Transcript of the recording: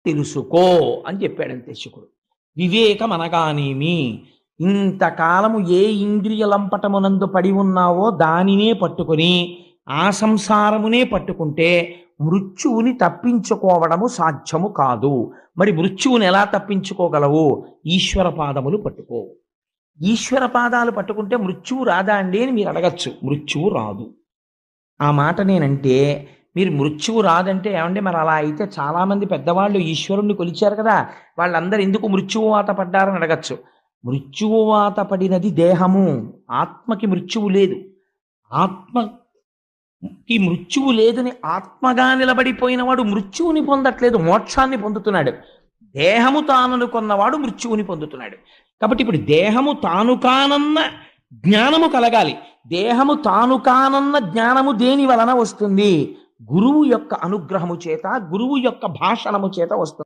తెలుసుకో అని చెప్పాడంతే శుకుడు. వివేకం అనగానేమి, ఇంతకాలము ఏ ఇంద్రియ లంపటమునందు పడి ఉన్నావో దానినే పట్టుకొని ఆ సంసారమునే పట్టుకుంటే మృత్యువుని తప్పించుకోవడము సాధ్యము కాదు. మరి మృత్యువుని ఎలా తప్పించుకోగలవు? ఈశ్వర పాదములు పట్టుకో. ఈశ్వర పాదాలు పట్టుకుంటే మృత్యువు రాదా అండి అని మీరు అడగచ్చు. మృత్యువు రాదు. ఆ మాట నేనంటే మీరు మృత్యువు రాదంటే ఏమండి మరి అలా అయితే చాలామంది పెద్దవాళ్ళు ఈశ్వరుణ్ణి కొలిచారు కదా, వాళ్ళందరూ ఎందుకు మృత్యువాత పడ్డారని అడగచ్చు. మృత్యువాత పడినది దేహము, ఆత్మకి మృత్యువు లేదు. ఆత్మకి మృత్యువు లేదని ఆత్మగా నిలబడిపోయిన వాడు మృత్యువుని పొందట్లేదు, మోక్షాన్ని పొందుతున్నాడు. దేహము తాననుకున్నవాడు మృత్యువుని పొందుతున్నాడు. కాబట్టి ఇప్పుడు దేహము తాను కానన్న జ్ఞానము కలగాలి. దేహము తాను కానన్న జ్ఞానము దేని వలన వస్తుంది? గురువు యొక్క అనుగ్రహము చేత, గురువు యొక్క భాషణము చేత వస్తుంది.